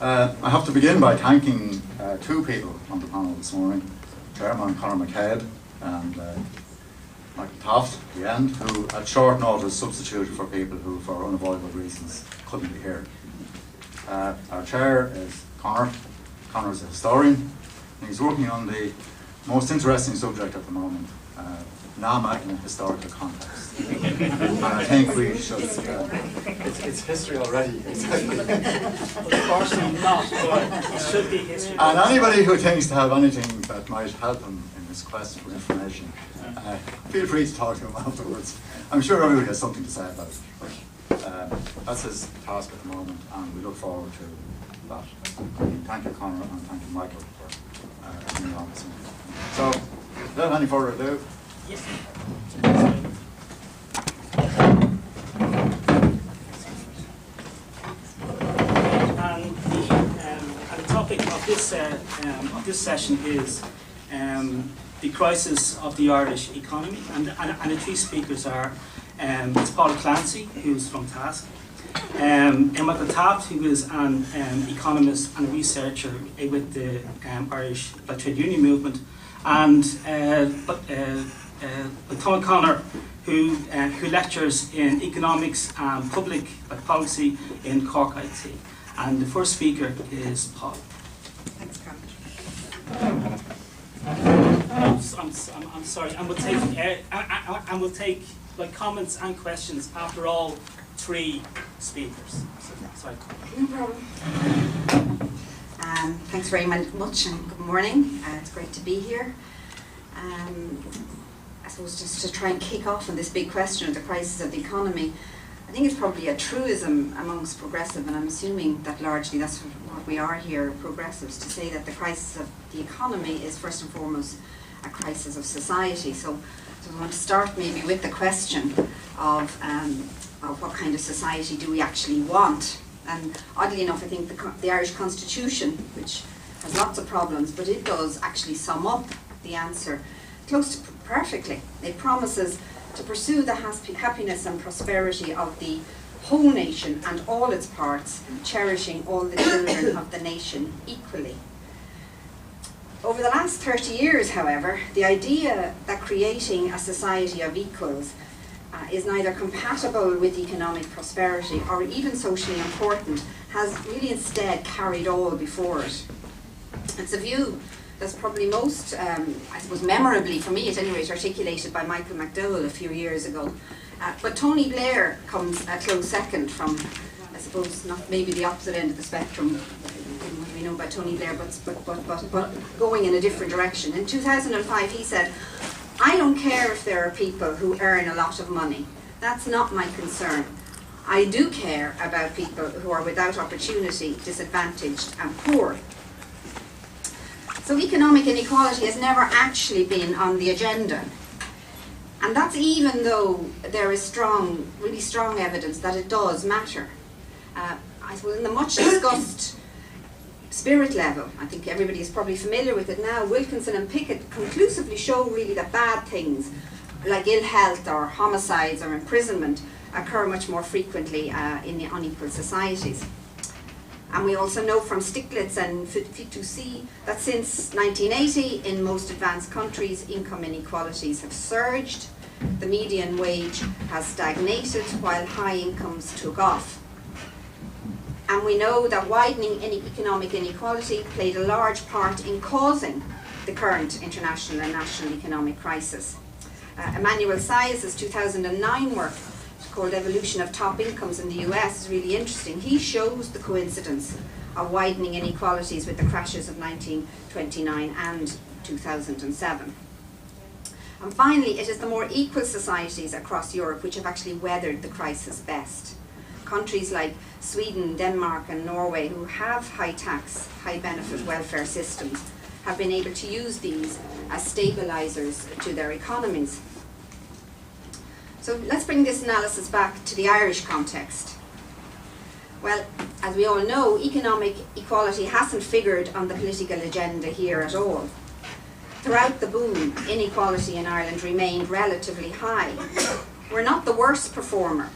I have to begin by thanking two people on the panel this morning, Chairman Conor McCabe and Michael Toft at the end, who at short notice substituted for people who, for unavoidable reasons, couldn't be here. Our chair is Conor. Conor's a historian, and he's working on the most interesting subject at the moment, Nama in a historical context. And I think we should... it's history already, exactly. Unfortunately not, but it should be history. And anybody who thinks to have anything that might help him in his quest for information, feel free to talk to him afterwards. I'm sure everybody has something to say about it. But, that's his task at the moment, and we look forward to that. Thank you, Conor, and thank you, Michael, for being on this one. So, without any further ado, yes. And the topic of this session is the crisis of the Irish economy, and the three speakers are it's Paul Clancy, who's from TASC, Michael Toft, who is an economist and a researcher with the Irish trade union movement, and Tom Connor, who lectures in economics and public policy in Cork IT. And the first speaker is Paul. Thanks, Conor. I'm sorry, and we'll take like comments and questions after all three speakers. So, sorry. No problem. Thanks very much, and good morning. It's great to be here. I suppose just to try and kick off on this big question of the crisis of the economy, I think it's probably a truism amongst progressive, and I'm assuming that largely that's what we are here, progressives, to say that the crisis of the economy is first and foremost a crisis of society. So I want to start maybe with the question of what kind of society do we actually want. And oddly enough, I think the Irish Constitution, which has lots of problems, but it does actually sum up the answer close to perfectly. It promises to pursue the happiness and prosperity of the whole nation and all its parts, cherishing all the children of the nation equally. Over the last 30 years, however, the idea that creating a society of equals is neither compatible with economic prosperity or even socially important has really instead carried all before it. It's a view that's probably most, I suppose memorably for me at any rate, articulated by Michael McDowell a few years ago. But Tony Blair comes a close second from, I suppose, not maybe the opposite end of the spectrum, we know about Tony Blair, but going in a different direction. In 2005 he said, "I don't care if there are people who earn a lot of money. That's not my concern. I do care about people who are without opportunity, disadvantaged and poor." So economic inequality has never actually been on the agenda. And that's even though there is really strong evidence that it does matter. I suppose in the much discussed spirit level, I think everybody is probably familiar with it now, Wilkinson and Pickett conclusively show really that bad things like ill health or homicides or imprisonment occur much more frequently in the unequal societies. And we also know from Stiglitz and Fitoussi that since 1980 in most advanced countries income inequalities have surged, the median wage has stagnated while high incomes took off. And we know that widening economic inequality played a large part in causing the current international and national economic crisis. Emmanuel Saez's 2009 work called Evolution of Top Incomes in the US is really interesting. He shows the coincidence of widening inequalities with the crashes of 1929 and 2007. And finally, it is the more equal societies across Europe which have actually weathered the crisis best. Countries like Sweden, Denmark and Norway, who have high tax, high benefit welfare systems, have been able to use these as stabilisers to their economies. So let's bring this analysis back to the Irish context. Well, as we all know, economic equality hasn't figured on the political agenda here at all. Throughout the boom, inequality in Ireland remained relatively high. We're not the worst performer.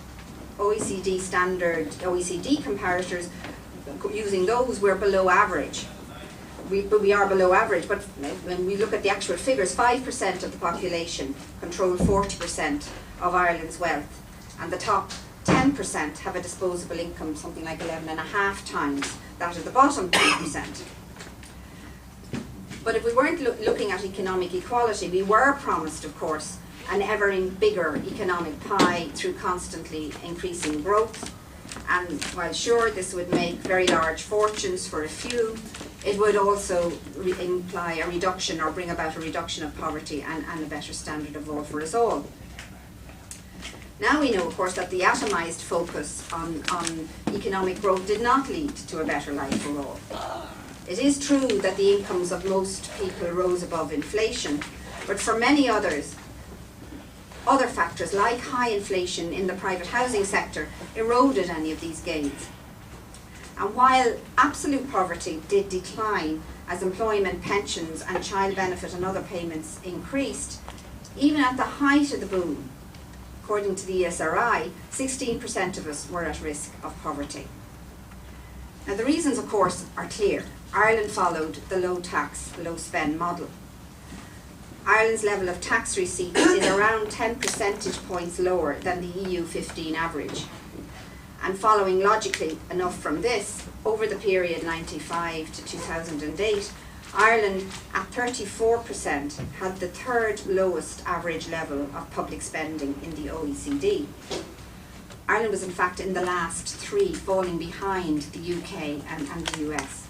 OECD comparators using those, we're below average. We are below average, but when we look at the actual figures, 5% of the population control 40% of Ireland's wealth, and the top 10% have a disposable income something like 11.5 times that of the bottom 10%. But if we weren't looking at economic equality, we were promised, of course, an ever bigger economic pie through constantly increasing growth. And while sure this would make very large fortunes for a few, it would also imply a reduction or bring about a reduction of poverty and a better standard of all for us all. Now we know, of course, that the atomised focus on economic growth did not lead to a better life for all. It is true that the incomes of most people rose above inflation, but for many others, other factors like high inflation in the private housing sector eroded any of these gains. And while absolute poverty did decline as employment, pensions and child benefit and other payments increased, even at the height of the boom, according to the ESRI, 16% of us were at risk of poverty. Now the reasons, of course, are clear. Ireland followed the low tax, low spend model. Ireland's level of tax receipts is around 10 percentage points lower than the EU 15 average. And following logically enough from this, over the period 1995 to 2008, Ireland at 34% had the third lowest average level of public spending in the OECD. Ireland was in fact in the last three, falling behind the UK and the US.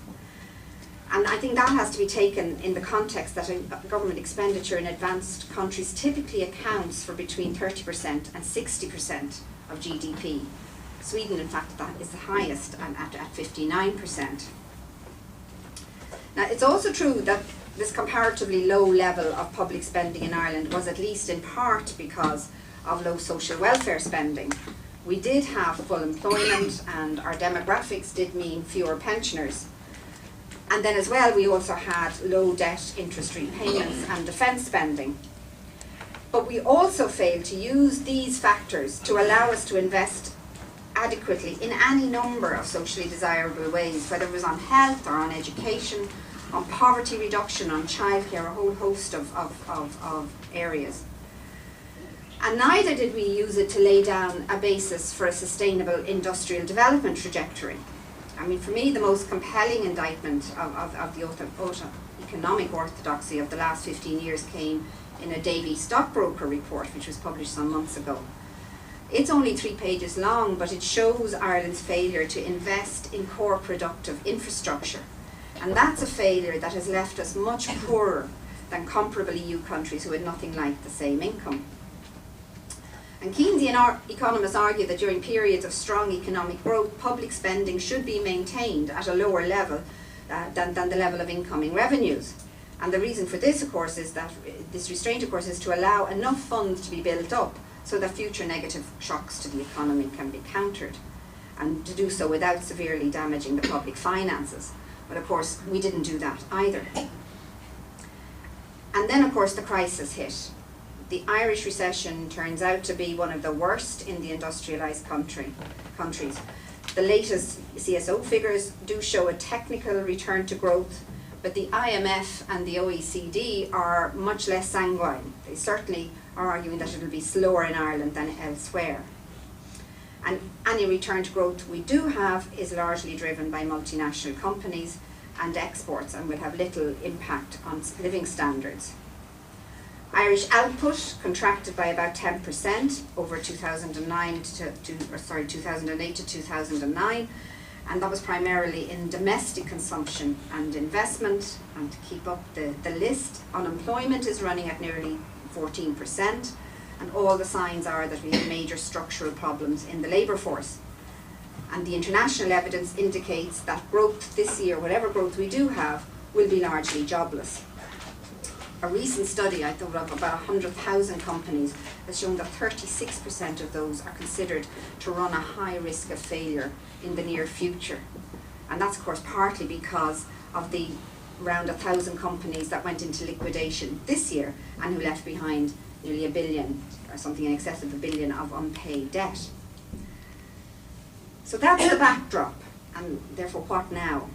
And I think that has to be taken in the context that a government expenditure in advanced countries typically accounts for between 30% and 60% of GDP. Sweden, in fact, that is the highest at 59%. Now, it's also true that this comparatively low level of public spending in Ireland was at least in part because of low social welfare spending. We did have full employment and our demographics did mean fewer pensioners. And then as well, we also had low debt interest repayments and defence spending. But we also failed to use these factors to allow us to invest adequately in any number of socially desirable ways, whether it was on health or on education, on poverty reduction, on childcare, a whole host of areas. And neither did we use it to lay down a basis for a sustainable industrial development trajectory. I mean, for me, the most compelling indictment of the economic orthodoxy of the last 15 years came in a Davy stockbroker report, which was published some months ago. It's only 3 pages long, but it shows Ireland's failure to invest in core productive infrastructure. And that's a failure that has left us much poorer than comparable EU countries who had nothing like the same income. And Keynesian economists argue that during periods of strong economic growth, public spending should be maintained at a lower level than the level of incoming revenues. And the reason for this, of course, is that this restraint, of course, is to allow enough funds to be built up so that future negative shocks to the economy can be countered, and to do so without severely damaging the public finances. But of course, we didn't do that either. And then, of course, the crisis hit. The Irish recession turns out to be one of the worst in the industrialised countries. The latest CSO figures do show a technical return to growth, but the IMF and the OECD are much less sanguine. They certainly are arguing that it will be slower in Ireland than elsewhere. And any return to growth we do have is largely driven by multinational companies and exports and will have little impact on living standards. Irish output contracted by about 10% over 2008 to 2009, and that was primarily in domestic consumption and investment. And to keep up the list, unemployment is running at nearly 14%, and all the signs are that we have major structural problems in the labour force. And the international evidence indicates that growth this year, whatever growth we do have, will be largely jobless. A recent study, I thought of about 100,000 companies, has shown that 36% of those are considered to run a high risk of failure in the near future. And that's, of course, partly because of the around 1,000 companies that went into liquidation this year and who left behind nearly $1 billion, or something in excess of $1 billion of unpaid debt. So that's the backdrop. And therefore, what now?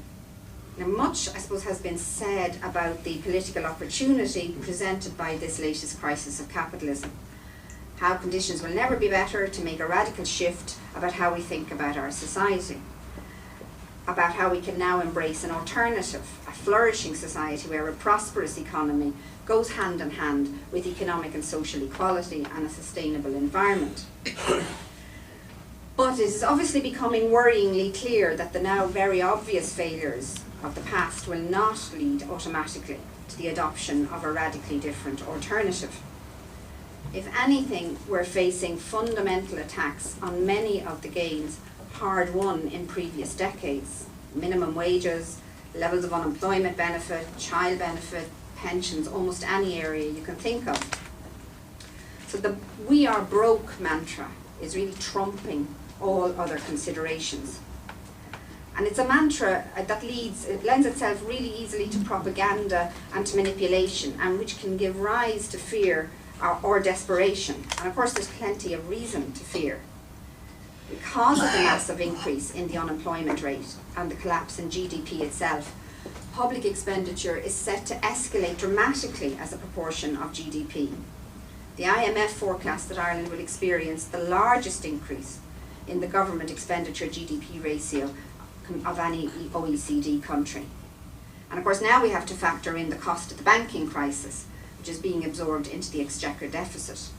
Now, much, I suppose, has been said about the political opportunity presented by this latest crisis of capitalism. How conditions will never be better to make a radical shift about how we think about our society. About how we can now embrace an alternative, a flourishing society where a prosperous economy goes hand in hand with economic and social equality and a sustainable environment. But it is obviously becoming worryingly clear that the now very obvious failures of the past will not lead automatically to the adoption of a radically different alternative. If anything, we're facing fundamental attacks on many of the gains hard won in previous decades. Minimum wages, levels of unemployment benefit, child benefit, pensions, almost any area you can think of. So the "we are broke" mantra is really trumping all other considerations. And it's a mantra that lends itself really easily to propaganda and to manipulation, and which can give rise to fear or desperation. And of course there's plenty of reason to fear. Because of the massive increase in the unemployment rate and the collapse in GDP itself, public expenditure is set to escalate dramatically as a proportion of GDP. The IMF forecasts that Ireland will experience the largest increase in the government expenditure GDP ratio of any OECD country. And of course now we have to factor in the cost of the banking crisis, which is being absorbed into the exchequer deficit.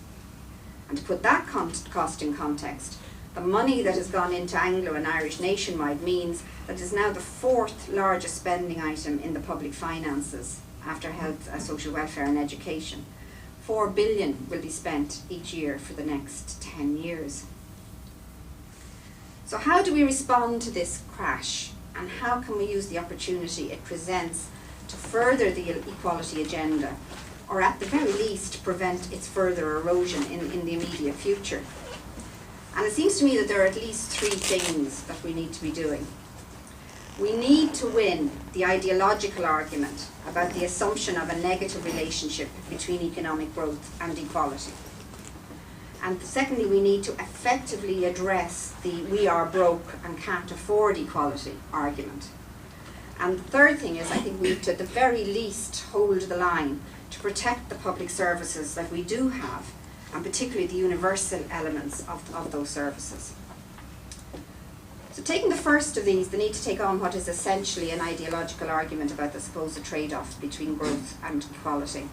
And to put that cost in context, the money that has gone into Anglo and Irish Nationwide means that it is now the fourth largest spending item in the public finances after health, social welfare and education. 4 billion will be spent each year for the next 10 years. So how do we respond to this crash, and how can we use the opportunity it presents to further the equality agenda, or at the very least prevent its further erosion in the immediate future? And it seems to me that there are at least 3 things that we need to be doing. We need to win the ideological argument about the assumption of a negative relationship between economic growth and equality. And secondly, we need to effectively address the "we are broke and can't afford equality" argument. And the third thing is, I think we need to at the very least hold the line to protect the public services that we do have, and particularly the universal elements of those services. So taking the first of these, the need to take on what is essentially an ideological argument about the supposed trade-off between growth and equality.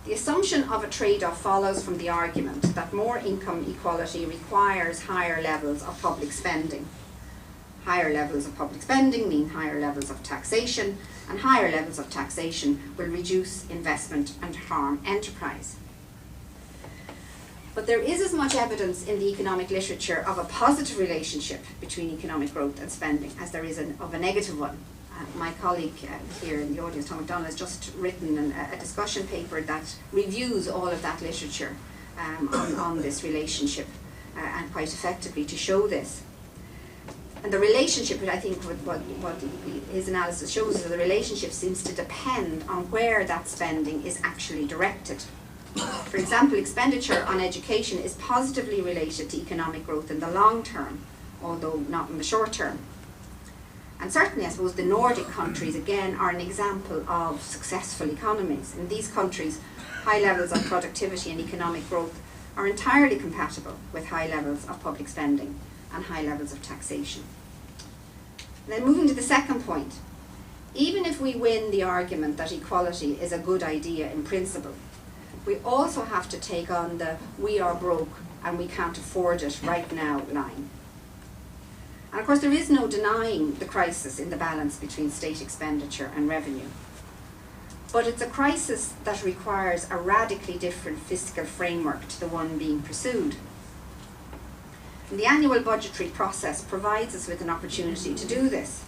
The assumption of a trade-off follows from the argument that more income equality requires higher levels of public spending. Higher levels of public spending mean higher levels of taxation, and higher levels of taxation will reduce investment and harm enterprise. But there is as much evidence in the economic literature of a positive relationship between economic growth and spending as there is of a negative one. My colleague here in the audience, Tom MacDonald, has just written a discussion paper that reviews all of that literature on this relationship and quite effectively to show this. And the relationship, I think what his analysis shows is that the relationship seems to depend on where that spending is actually directed. For example, expenditure on education is positively related to economic growth in the long term, although not in the short term. And certainly, I suppose, the Nordic countries, again, are an example of successful economies. In these countries, high levels of productivity and economic growth are entirely compatible with high levels of public spending and high levels of taxation. And then moving to the second point, even if we win the argument that equality is a good idea in principle, we also have to take on the "we are broke and we can't afford it right now" line. And of course there is no denying the crisis in the balance between state expenditure and revenue. But it's a crisis that requires a radically different fiscal framework to the one being pursued. And the annual budgetary process provides us with an opportunity to do this.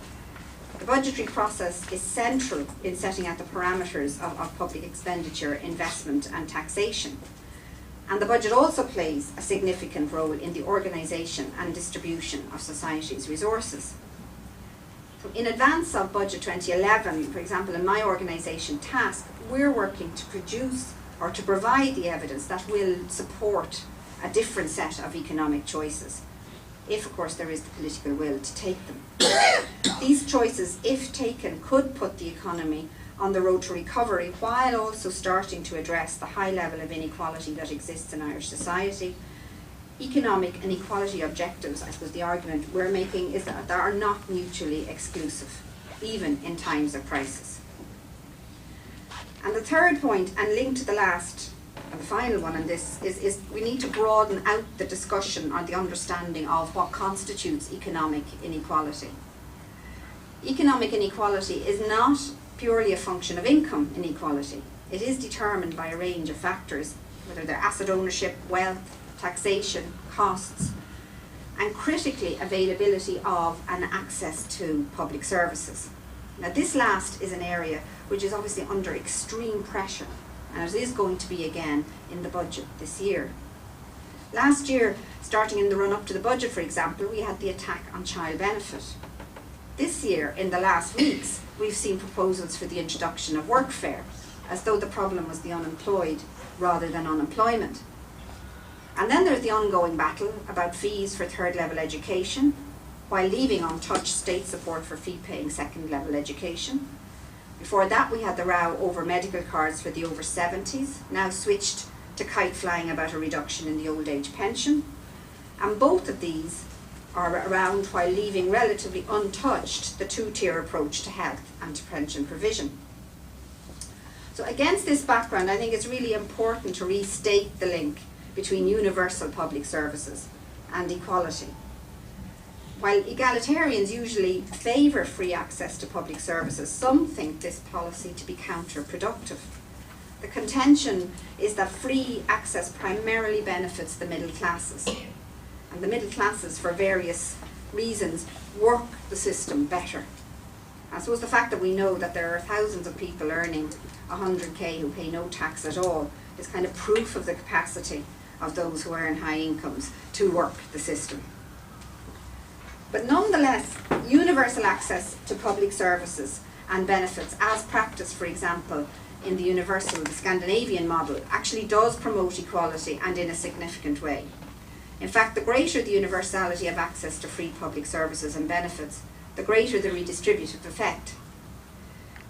The budgetary process is central in setting out the parameters of public expenditure, investment and taxation. And the budget also plays a significant role in the organisation and distribution of society's resources. So in advance of Budget 2011, for example, in my organisation TASC, we're working to produce or to provide the evidence that will support a different set of economic choices. if of course there is the political will to take them. These choices, if taken, could put the economy on the road to recovery while also starting to address the high level of inequality that exists in Irish society. Economic and equality objectives, I suppose the argument we're making is that they are not mutually exclusive, even in times of crisis. And the third point, and linked to the last and the final one on this, is we need to broaden out the discussion or the understanding of what constitutes economic inequality. Economic inequality is not purely a function of income inequality. It is determined by a range of factors, whether they're asset ownership, wealth, taxation, costs, and critically availability of and access to public services. Now this last is an area which is obviously under extreme pressure, and it is going to be again in the budget this year. Last year, starting in the run-up to the budget, for example, we had the attack on child benefit. This year, in the last weeks, we've seen proposals for the introduction of workfare, as though the problem was the unemployed rather than unemployment. And then there's the ongoing battle about fees for third level education, while leaving untouched state support for fee-paying second level education. Before that we had the row over medical cards for the over 70s, now switched to kite flying about a reduction in the old age pension. And both of these are around while leaving relatively untouched the two-tier approach to health and to pension provision. So against this background, I think it's really important to restate the link between universal public services and equality. While egalitarians usually favour free access to public services, some think this policy to be counterproductive. The contention is that free access primarily benefits the middle classes, and the middle classes, for various reasons, work the system better. I suppose the fact that we know that there are thousands of people earning 100k who pay no tax at all is kind of proof of the capacity of those who earn high incomes to work the system. But nonetheless, universal access to public services and benefits, as practiced, for example, in the the Scandinavian model, actually does promote equality, and in a significant way. In fact, the greater the universality of access to free public services and benefits, the greater the redistributive effect.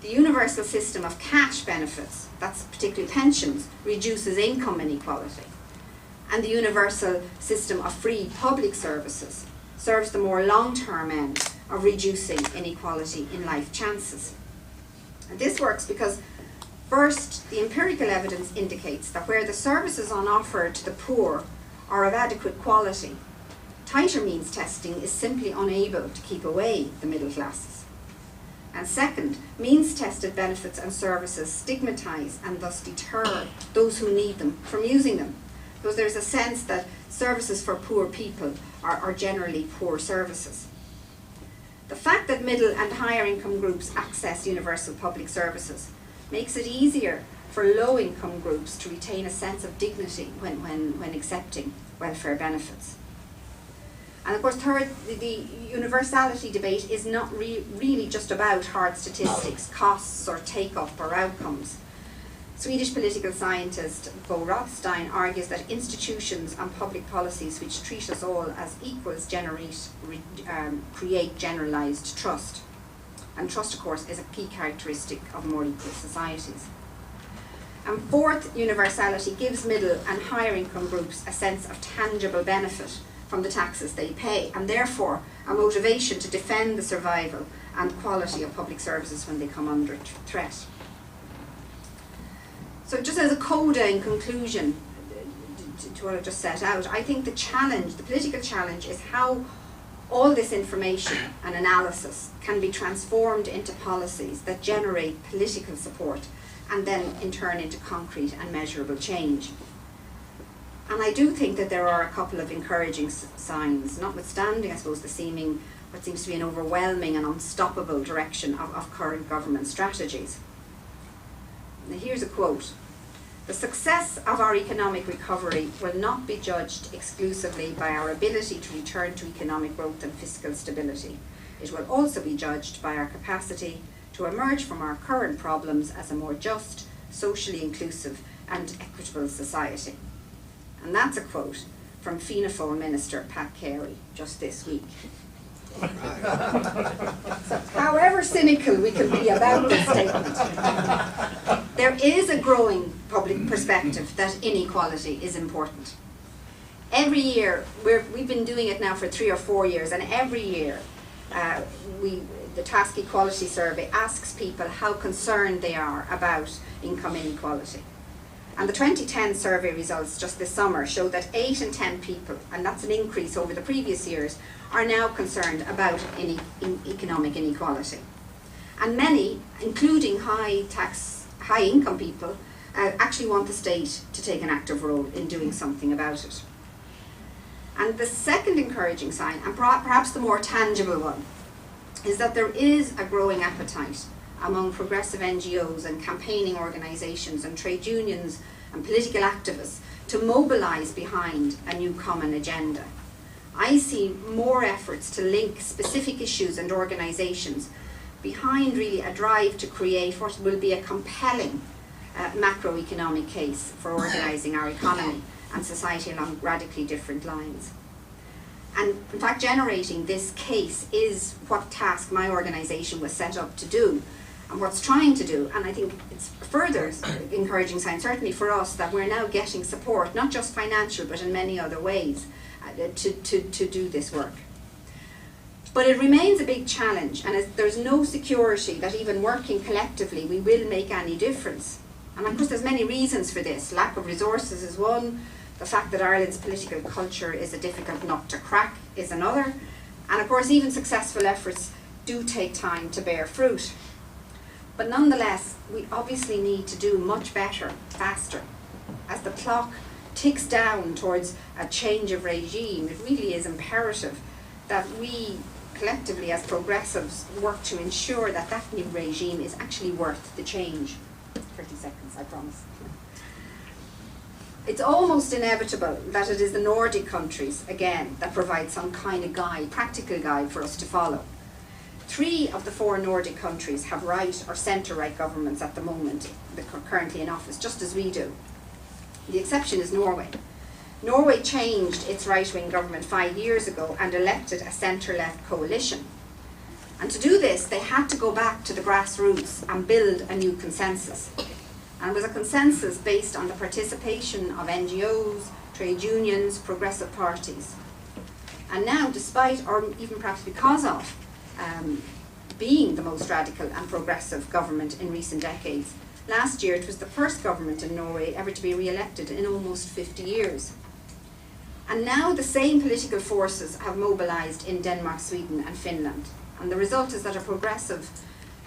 The universal system of cash benefits, that's particularly pensions, reduces income inequality. And the universal system of free public services serves the more long-term end of reducing inequality in life chances. And this works because, first, the empirical evidence indicates that where the services on offer to the poor are of adequate quality, tighter means testing is simply unable to keep away the middle classes. And second, means tested benefits and services stigmatise and thus deter those who need them from using them, because there's a sense that services for poor people are generally poor services. The fact that middle and higher income groups access universal public services makes it easier for low income groups to retain a sense of dignity when accepting welfare benefits. And of course, third, the universality debate is not really just about hard statistics, costs or take-up or outcomes. Swedish political scientist Bo Rothstein argues that institutions and public policies which treat us all as equals create generalised trust. And trust, of course, is a key characteristic of more equal societies. And fourth, universality gives middle and higher income groups a sense of tangible benefit from the taxes they pay, and therefore a motivation to defend the survival and quality of public services when they come under threat. So just as a coda in conclusion to what I've just set out, I think the political challenge is how all this information and analysis can be transformed into policies that generate political support and then in turn into concrete and measurable change. And I do think that there are a couple of encouraging signs, notwithstanding, I suppose, what seems to be an overwhelming and unstoppable direction of current government strategies. Now here's a quote: "The success of our economic recovery will not be judged exclusively by our ability to return to economic growth and fiscal stability. It will also be judged by our capacity to emerge from our current problems as a more just, socially inclusive and equitable society." And that's a quote from Fianna Fáil Minister Pat Carey just this week. So, however cynical we can be about this statement, there is a growing public perspective that inequality is important. Every year, we've been doing it now for 3 or 4 years, and every year the Task Equality Survey asks people how concerned they are about income inequality. And the 2010 survey results just this summer show that 8 in 10 people, and that's an increase over the previous years, are now concerned about economic inequality. And many, including high income people, actually want the state to take an active role in doing something about it. And the second encouraging sign, and perhaps the more tangible one, is that there is a growing appetite among progressive NGOs and campaigning organisations and trade unions and political activists to mobilise behind a new common agenda. I see more efforts to link specific issues and organisations behind really a drive to create what will be a compelling macroeconomic case for organising our economy and society along radically different lines. And in fact, generating this case is what task my organisation was set up to do, and what's trying to do. And I think it's further encouraging sign, certainly for us, that we're now getting support, not just financial, but in many other ways, to do this work. But it remains a big challenge, and there's no security that even working collectively we will make any difference. And of course there's many reasons for this. Lack of resources is one. The fact that Ireland's political culture is a difficult nut to crack is another. And of course even successful efforts do take time to bear fruit. But nonetheless, we obviously need to do much better, faster. As the clock ticks down towards a change of regime, it really is imperative that we collectively as progressives work to ensure that that new regime is actually worth the change. 30 seconds, I promise. It's almost inevitable that it is the Nordic countries, again, that provide some kind of guide, practical guide for us to follow. 3 of the 4 Nordic countries have right or centre-right governments at the moment, currently in office, just as we do. The exception is Norway. Norway changed its right-wing government 5 years ago and elected a centre-left coalition. And to do this, they had to go back to the grassroots and build a new consensus. And it was a consensus based on the participation of NGOs, trade unions, progressive parties. And now, despite, or even perhaps because of, being the most radical and progressive government in recent decades, last year it was the first government in Norway ever to be re-elected in almost 50 years. And now the same political forces have mobilised in Denmark, Sweden and Finland. And the result is that a progressive,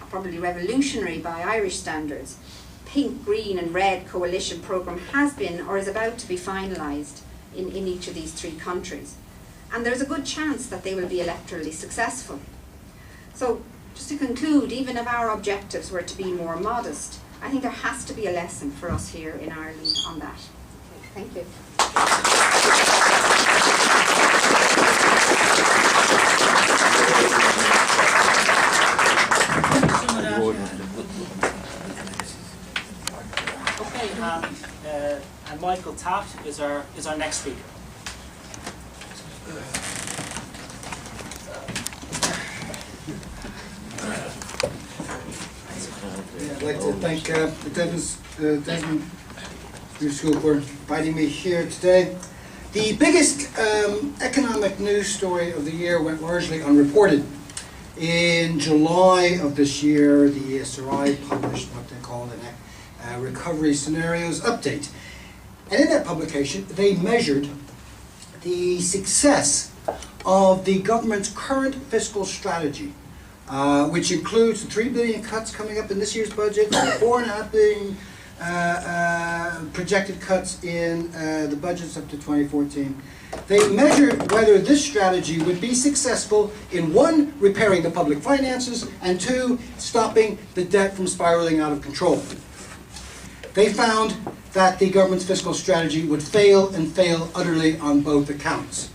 probably revolutionary by Irish standards, pink, green and red coalition programme has been or is about to be finalised in each of these 3 countries. And there's a good chance that they will be electorally successful. So, just to conclude, even if our objectives were to be more modest, I think there has to be a lesson for us here in Ireland on that. Okay, thank you. Okay, and Michael Taft is our next speaker. I'd like to thank the Desmond School for inviting me here today. The biggest economic news story of the year went largely unreported. In July of this year, the ESRI published what they called a recovery scenarios update. And in that publication, they measured the success of the government's current fiscal strategy, which includes the 3 billion cuts coming up in this year's budget, the 4.5 billion projected cuts in the budgets up to 2014. They measured whether this strategy would be successful in 1, repairing the public finances, and 2, stopping the debt from spiraling out of control. They found that the government's fiscal strategy would fail and fail utterly on both accounts.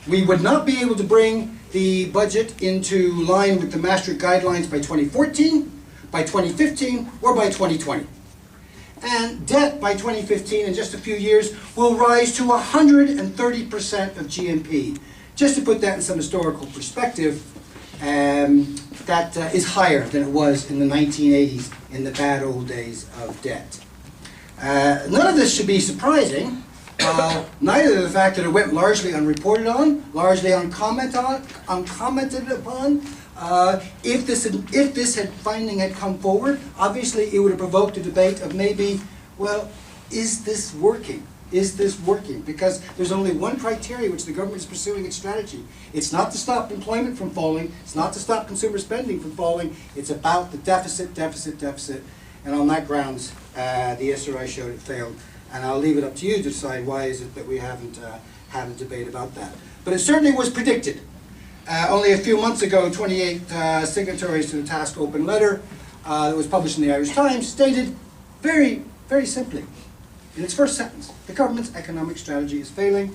We would not be able to bring the budget into line with the Maastricht guidelines by 2014, by 2015, or by 2020. And debt by 2015, in just a few years, will rise to 130% of GNP. Just to put that in some historical perspective, that is higher than it was in the 1980s, in the bad old days of debt. None of this should be surprising. Neither the fact that it went largely unreported on, largely uncommented upon. If this finding had come forward, obviously it would have provoked a debate of maybe, well, is this working? Is this working? Because there's only one criteria which the government is pursuing its strategy. It's not to stop employment from falling. It's not to stop consumer spending from falling. It's about the deficit, deficit, deficit. And on that grounds, the SRI showed it failed. And I'll leave it up to you to decide why is it that we haven't had a debate about that. But it certainly was predicted. Only a few months ago, 28 signatories to the Task Open letter that was published in the Irish Times stated very, very simply, in its first sentence, the government's economic strategy is failing,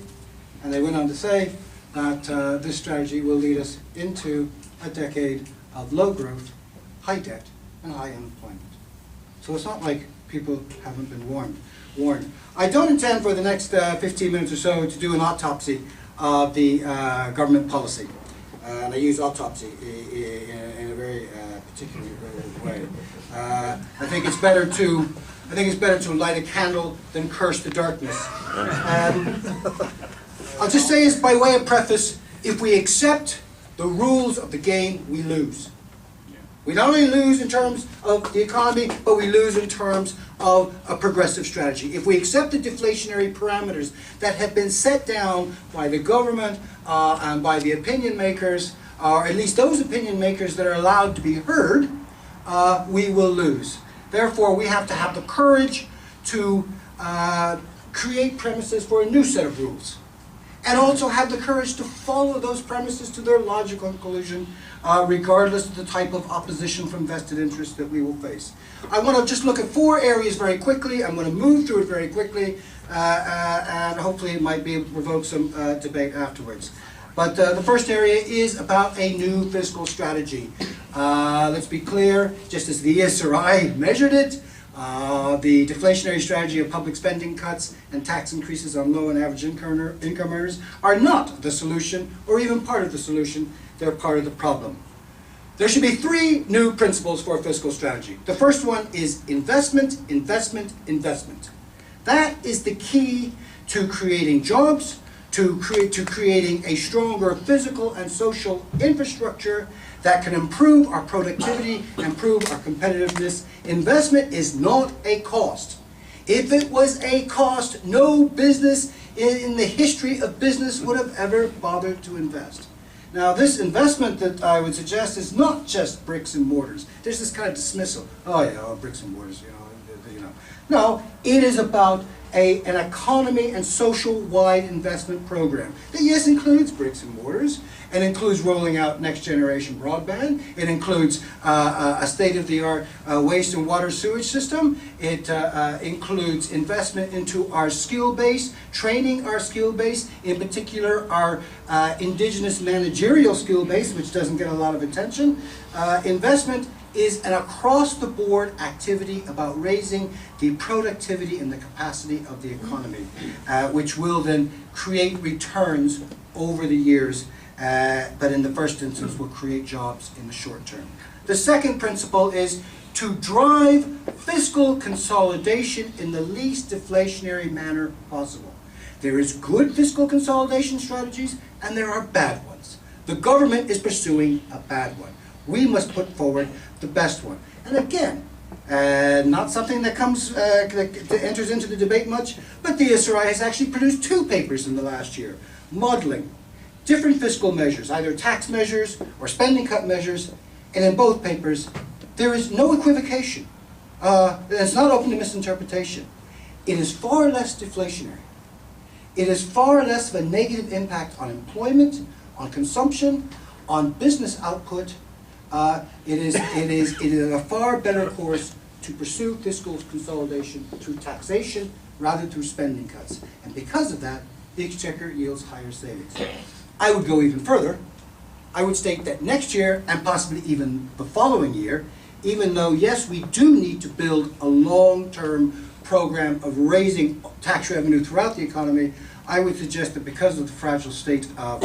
and they went on to say that this strategy will lead us into a decade of low growth, high debt, and high unemployment. So it's not like people haven't been warned. I don't intend for the next 15 minutes or so to do an autopsy of the government policy. And I use autopsy in a very particular way. I think it's better to light a candle than curse the darkness. I'll just say this by way of preface: if we accept the rules of the game, we lose. We not only lose in terms of the economy, but we lose in terms of a progressive strategy. If we accept the deflationary parameters that have been set down by the government and by the opinion makers, or at least those opinion makers that are allowed to be heard, we will lose. Therefore, we have to have the courage to create premises for a new set of rules, and also have the courage to follow those premises to their logical conclusion, regardless of the type of opposition from vested interests that we will face. I want to just look at 4 areas very quickly. I'm going to move through it very quickly, and hopefully it might be able to provoke some debate afterwards. But the first area is about a new fiscal strategy. Let's be clear, just as the ESRI measured it, the deflationary strategy of public spending cuts and tax increases on low and average income earners are not the solution, or even part of the solution. They're part of the problem. There should be 3 new principles for a fiscal strategy. The first one is investment, investment, investment. That is the key to creating jobs, to creating a stronger physical and social infrastructure that can improve our productivity, improve our competitiveness. Investment is not a cost. If it was a cost, no business in the history of business would have ever bothered to invest. Now, this investment that I would suggest is not just bricks and mortars. There's this kind of dismissal. Oh yeah, bricks and mortars, you know. No, it is about an economy and social-wide investment program that, yes, includes bricks and mortars, and includes rolling out next-generation broadband. It includes a state-of-the-art waste and water sewage system. It includes investment into our skill base, training our skill base, in particular our indigenous managerial skill base, which doesn't get a lot of attention. Investment is an across-the-board activity about raising the productivity and the capacity of the economy, which will then create returns over the years, but in the first instance will create jobs in the short term. The second principle is to drive fiscal consolidation in the least deflationary manner possible. There is good fiscal consolidation strategies, and there are bad ones. The government is pursuing a bad one. We must put forward the best one. And again, not something that enters into the debate much, but the ESRI has actually produced 2 papers in the last year, modeling different fiscal measures, either tax measures or spending cut measures, and in both papers, there is no equivocation. It's not open to misinterpretation. It is far less deflationary. It is far less of a negative impact on employment, on consumption, on business output. It is a far better course to pursue fiscal consolidation through taxation rather than through spending cuts. And because of that, the exchequer yields higher savings. I would go even further. I would state that next year, and possibly even the following year, even though, yes, we do need to build a long-term program of raising tax revenue throughout the economy, I would suggest that because of the fragile state of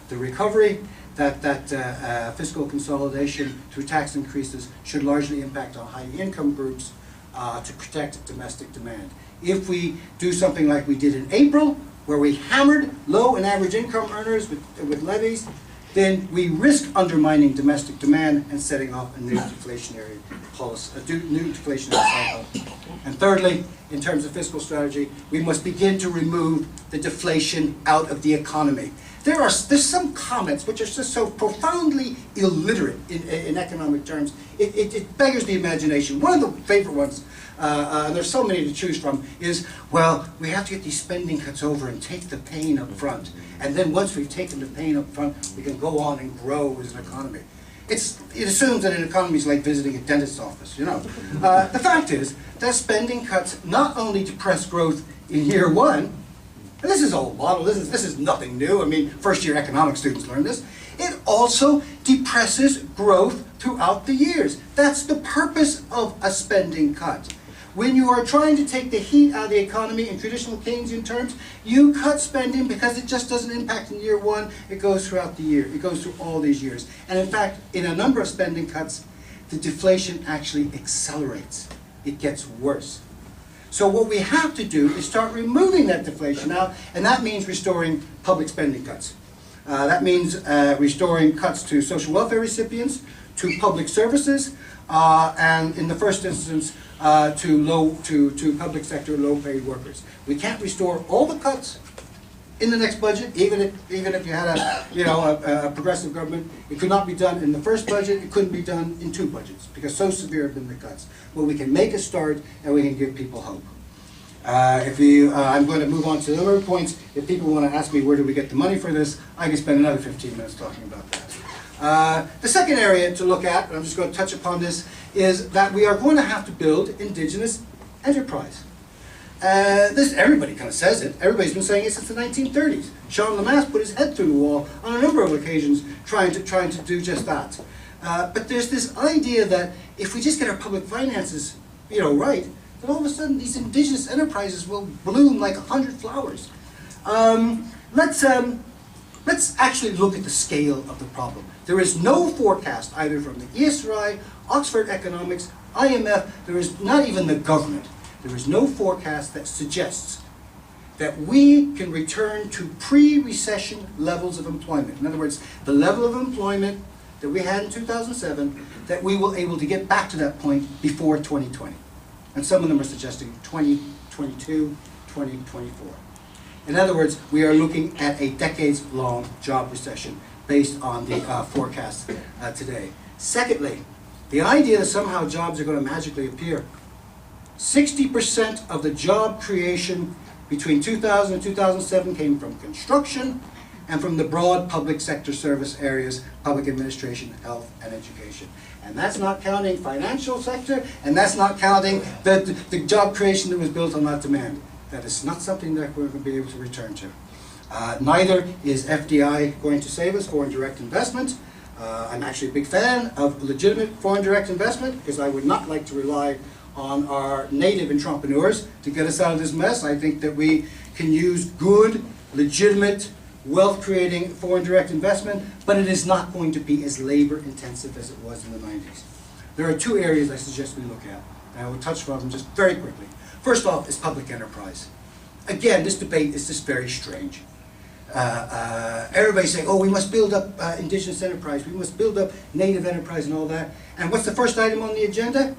the recovery, that fiscal consolidation through tax increases should largely impact on high income groups to protect domestic demand. If we do something like we did in April, where we hammered low and average income earners with levies, then we risk undermining domestic demand and setting off a new deflationary policy, new deflationary cycle. And thirdly, in terms of fiscal strategy, we must begin to remove the deflation out of the economy. There's some comments which are just so profoundly illiterate in economic terms, it beggars the imagination. One of the favorite ones, and there's so many to choose from, is, well, we have to get these spending cuts over and take the pain up front. And then once we've taken the pain up front, we can go on and grow as an economy. It assumes that an economy is like visiting a dentist's office, you know. The fact is that spending cuts not only depress growth in year one, and this is old model, this is nothing new, I mean, first year economics students learn this, it also depresses growth throughout the years. That's the purpose of a spending cut. When you are trying to take the heat out of the economy in traditional Keynesian terms, you cut spending because it just doesn't impact in year one, it goes throughout the year, it goes through all these years. And in fact, in a number of spending cuts, the deflation actually accelerates. It gets worse. So what we have to do is start removing that deflation now, and that means restoring public spending cuts. That means restoring cuts to social welfare recipients, to public services, and in the first instance, to public sector low-paid workers. We can't restore all the cuts in the next budget, even if you had a progressive government. It could not be done in the first budget. It couldn't be done in two budgets because so severe have been the cuts. But we can make a start and we can give people hope. I'm going to move on to the other points. If people want to ask me where do we get the money for this, I can spend another 15 minutes talking about that. The second area to look at, and I'm just going to touch upon this, is that we are going to have to build indigenous enterprise. Everybody kind of says it. Everybody's been saying it since the 1930s. Sean Lemass put his head through the wall on a number of occasions trying to do just that. But there's this idea that if we just get our public finances, right, then all of a sudden these indigenous enterprises will bloom like 100 flowers. Let's actually look at the scale of the problem. There is no forecast either from the ESRI, Oxford Economics, IMF, there is not even the government. There is no forecast that suggests that we can return to pre-recession levels of employment. In other words, the level of employment that we had in 2007, that we will able to get back to that point before 2020. And some of them are suggesting 2022, 2024. In other words, we are looking at a decades-long job recession based on the forecast today. Secondly, the idea that somehow jobs are going to magically appear. 60% of the job creation between 2000 and 2007 came from construction and from the broad public sector service areas, public administration, health, and education. And that's not counting financial sector, and that's not counting the job creation that was built on that demand. That is not something that we're going to be able to return to. Neither is FDI going to save us, foreign direct investment. I'm actually a big fan of legitimate foreign direct investment because I would not like to rely on our native entrepreneurs to get us out of this mess. I think that we can use good, legitimate, wealth-creating foreign direct investment, but it is not going to be as labor-intensive as it was in the 90s. There are two areas I suggest we look at, and I will touch on them just very quickly. First off is public enterprise. Again, this debate is just very strange. Everybody's saying, oh, we must build up indigenous enterprise, we must build up native enterprise and all that. And what's the first item on the agenda?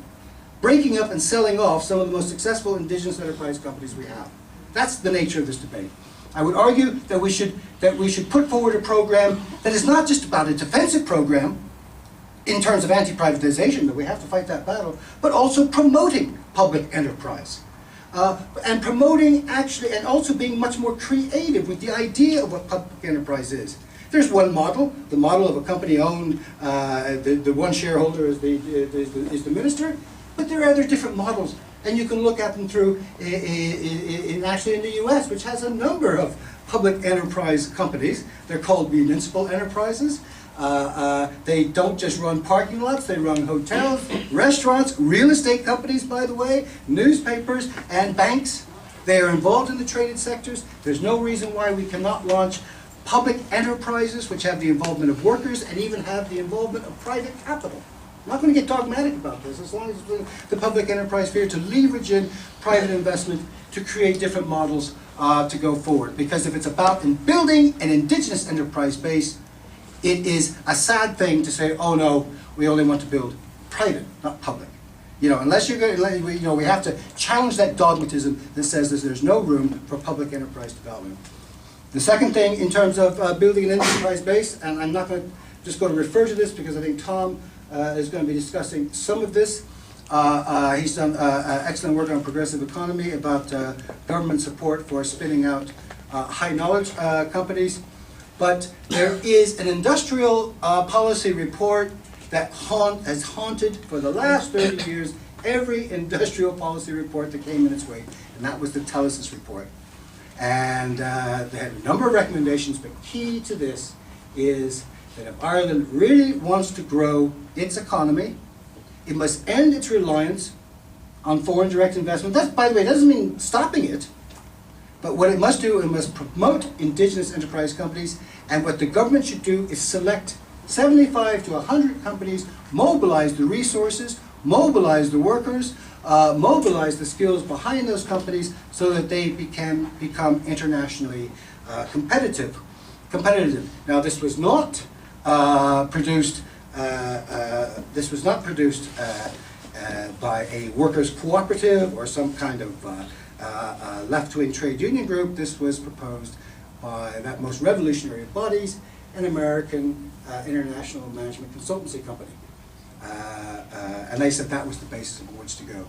Breaking up and selling off some of the most successful indigenous enterprise companies we have. That's the nature of this debate. I would argue that we should put forward a program that is not just about a defensive program in terms of anti-privatization, that we have to fight that battle, but also promoting public enterprise. And promoting actually, and also being much more creative with the idea of what public enterprise is. There's one model, the model of a company owned, the one shareholder is the minister, but there are other different models, and you can look at them through, actually in the US, which has a number of public enterprise companies. They're called municipal enterprises. They don't just run parking lots, they run hotels, restaurants, real estate companies, by the way, newspapers, and banks. They are involved in the traded sectors. There's no reason why we cannot launch public enterprises which have the involvement of workers and even have the involvement of private capital. I'm not going to get dogmatic about this, as long as the public enterprise sphere to leverage in private investment to create different models to go forward. Because if it's about in building an indigenous enterprise base, it is a sad thing to say, oh no, we only want to build private, not public. You know, unless you're going to, you know, we have to challenge that dogmatism that says that there's no room for public enterprise development. The second thing in terms of building an enterprise base, and I'm not going to just going to refer to this because I think Tom is going to be discussing some of this. He's done excellent work on progressive economy about government support for spinning out high knowledge companies. But there is an industrial policy report that has haunted for the last 30 years every industrial policy report that came in its way, and that was the Telesis report. And they had a number of recommendations, but key to this is that if Ireland really wants to grow its economy, it must end its reliance on foreign direct investment. That, by the way, doesn't mean stopping it, but what it must do, it must promote indigenous enterprise companies, and what the government should do is select 75 to 100 companies, mobilize the resources, mobilize the workers, mobilize the skills behind those companies so that they become internationally competitive. Now, this was not produced. This was not produced by a workers' cooperative or some kind of left-wing trade union group. This was proposed by that most revolutionary of bodies, an American international management consultancy company. And they said that was the basis on which to go.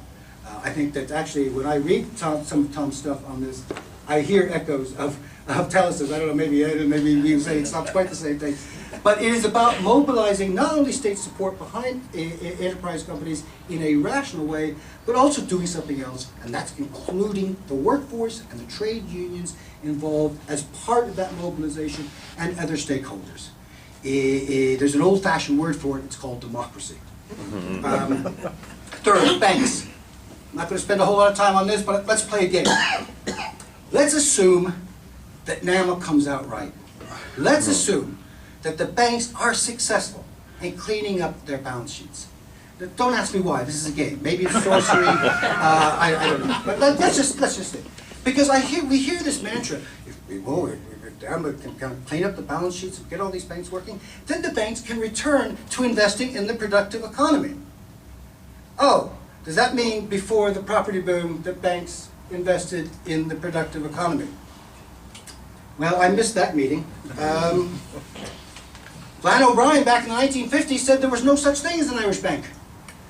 I think that actually when I read some of Tom's stuff on this, I hear echoes of Telesis. I don't know, maybe you say it's not quite the same thing. But it is about mobilizing not only state support behind enterprise companies in a rational way, but also doing something else, and that's including the workforce and the trade unions involved as part of that mobilization and other stakeholders. There's an old-fashioned word for it, it's called democracy. Third, banks. I'm not going to spend a whole lot of time on this, but let's play a game. Let's assume that NAMA comes out right. Let's assume that the banks are successful in cleaning up their balance sheets. Don't ask me why, this is a game. Maybe it's sorcery, I don't know. But let's just say. Because we hear this mantra, if NAMA can kind of clean up the balance sheets and get all these banks working, then the banks can return to investing in the productive economy. Oh, does that mean before the property boom that banks invested in the productive economy? Well, I missed that meeting. Glenn O'Brien back in the 1950s said there was no such thing as an Irish bank.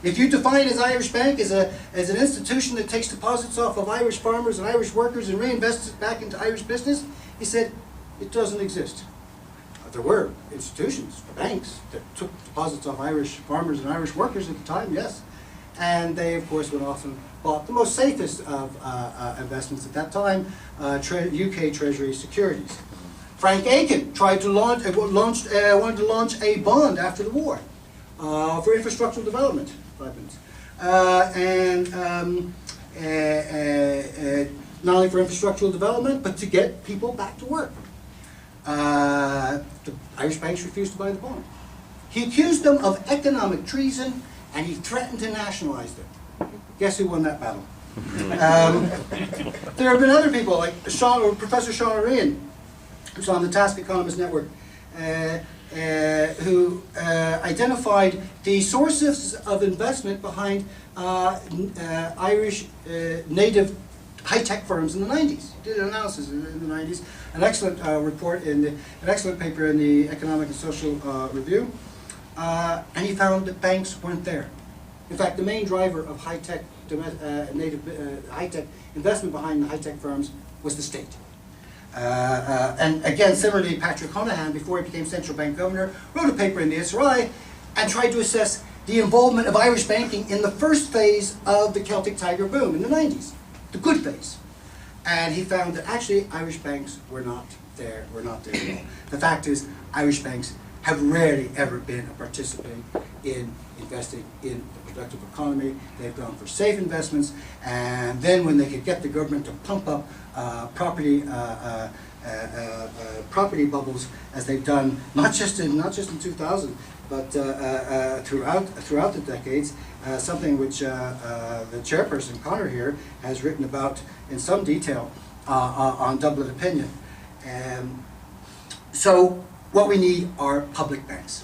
If you define as Irish bank as an institution that takes deposits off of Irish farmers and Irish workers and reinvests it back into Irish business, he said it doesn't exist. There were institutions, banks, that took deposits off Irish farmers and Irish workers at the time, yes. And they, of course, went off and bought the most safest of investments at that time, UK Treasury securities. Frank Aiken tried to wanted to launch a bond after the war for infrastructural development. 5 minutes. Not only for infrastructural development, but to get people back to work. The Irish banks refused to buy the bond. He accused them of economic treason, and he threatened to nationalize them. Guess who won that battle? There have been other people, like Professor Sean O'Ryan, who's on the Task Economist Network, who identified the sources of investment behind Irish native high-tech firms in the 90s. He did an analysis in the 90s, an excellent an excellent paper in the Economic and Social Review, and he found that banks weren't there. In fact, the main driver of high-tech high-tech investment behind the high-tech firms was the state. And again, similarly, Patrick Honohan, before he became central bank governor, wrote a paper in the SRI and tried to assess the involvement of Irish banking in the first phase of the Celtic Tiger boom in the 90s, the good phase. And he found that actually Irish banks were not there at all. The fact is, Irish banks have rarely ever been a participant in investing in the productive economy. They've gone for safe investments, and then when they could get the government to pump up property bubbles, as they've done not just in 2000, but throughout the decades, something which the chairperson Connor here has written about in some detail on Dublin Opinion. So what we need are public banks.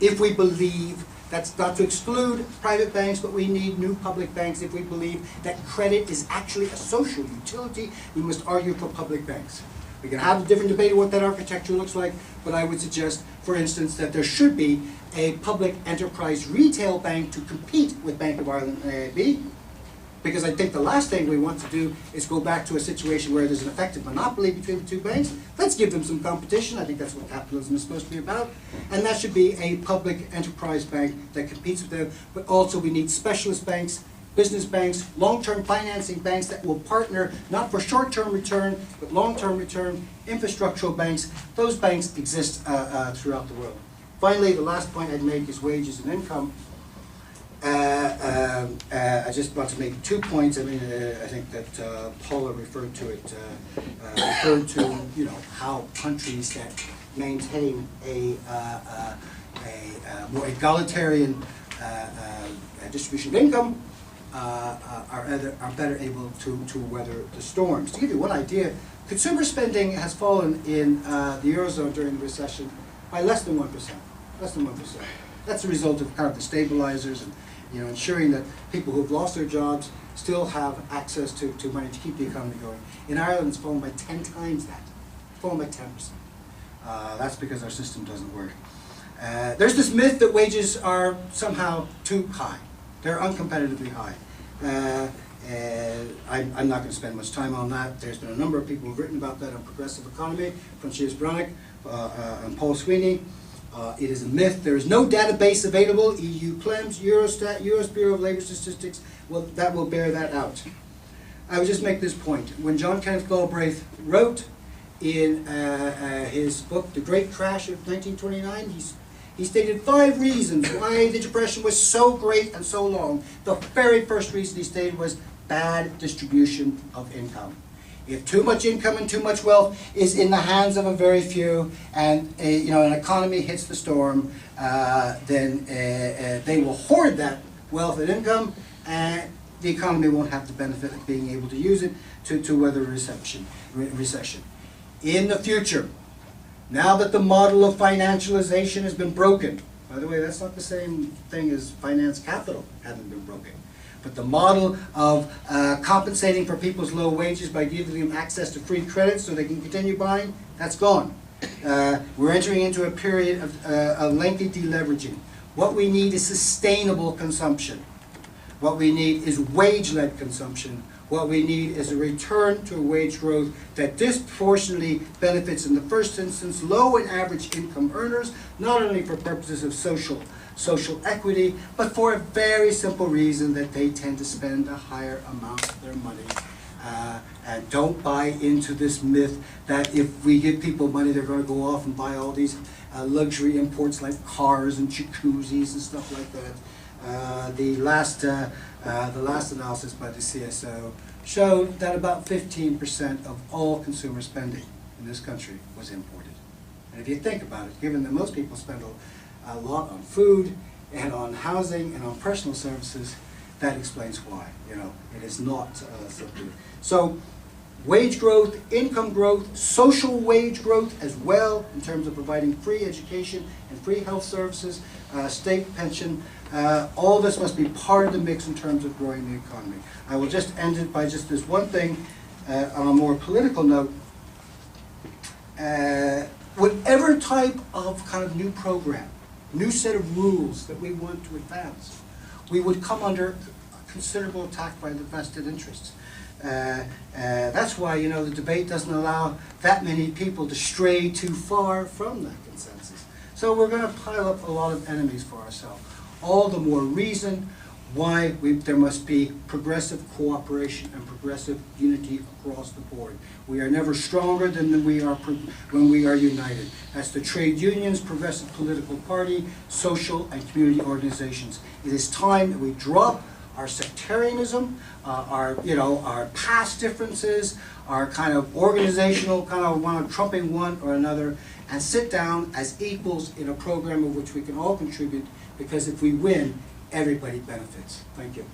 If we believe, that's not to exclude private banks, but we need new public banks. If we believe that credit is actually a social utility, we must argue for public banks. We can have a different debate of what that architecture looks like, but I would suggest, for instance, that there should be a public enterprise retail bank to compete with Bank of Ireland and AIB, because I think the last thing we want to do is go back to a situation where there's an effective monopoly between the two banks. Let's give them some competition. I think that's what capitalism is supposed to be about. And that should be a public enterprise bank that competes with them, but also we need specialist banks, business banks, long-term financing banks that will partner not for short-term return, but long-term return, infrastructural banks. Those banks exist throughout the world. Finally, the last point I'd make is wages and income. I just want to make 2 points. I mean, I think that Paula referred to it, referred to, you know, how countries that maintain a more egalitarian distribution of income are better able to weather the storms. To give you one idea, consumer spending has fallen in the Eurozone during the recession by less than 1%. Less than 1%. That's a result of kind of the stabilizers and, you know, ensuring that people who have lost their jobs still have access to money to keep the economy going. In Ireland, it's fallen by 10 times that. It's fallen by 10%. That's because our system doesn't work. There's this myth that wages are somehow too high. They're uncompetitively high. I'm not going to spend much time on that. There's been a number of people who've written about that on Progressive Economy, Francis Bronick and Paul Sweeney. It is a myth. There is no database available. EU PLEMS, Eurostat, US Bureau of Labour Statistics, that will bear that out. I would just make this point. When John Kenneth Galbraith wrote in his book, The Great Crash of 1929, he stated 5 reasons why the Depression was so great and so long. The very first reason he stated was bad distribution of income. If too much income and too much wealth is in the hands of a very few, and you know, an economy hits the storm, then they will hoard that wealth and income, and the economy won't have the benefit of being able to use it to weather a recession. In the future, now that the model of financialization has been broken, by the way, that's not the same thing as finance capital having been broken. But the model of compensating for people's low wages by giving them access to free credit so they can continue buying, that's gone. We're entering into a period of lengthy deleveraging. What we need is sustainable consumption. What we need is wage-led consumption. What we need is a return to a wage growth that disproportionately benefits, in the first instance, low and average income earners, not only for purposes of social equity, but for a very simple reason that they tend to spend a higher amount of their money. And don't buy into this myth that if we give people money, they're going to go off and buy all these luxury imports like cars and jacuzzis and stuff like that. The last analysis by the CSO showed that about 15% of all consumer spending in this country was imported. And if you think about it, given that most people spend a lot on food and on housing and on personal services, that explains why. You know, it is not subdued. So, wage growth, income growth, social wage growth as well, in terms of providing free education and free health services, state pension, all this must be part of the mix in terms of growing the economy. I will just end it by just this one thing on a more political note. Whatever type of kind of new program, new set of rules that we want to advance, we would come under considerable attack by the vested interests. That's why, you know, the debate doesn't allow that many people to stray too far from that consensus. So we're going to pile up a lot of enemies for ourselves. All the more reason why there must be progressive cooperation and progressive unity across the board. We are never stronger than we are when we are united. That's the trade unions, progressive political party, social and community organizations. It is time that we drop our sectarianism, our past differences, our kind of organizational kind of one trumping one or another, and sit down as equals in a program of which we can all contribute, because if we win, everybody benefits. Thank you.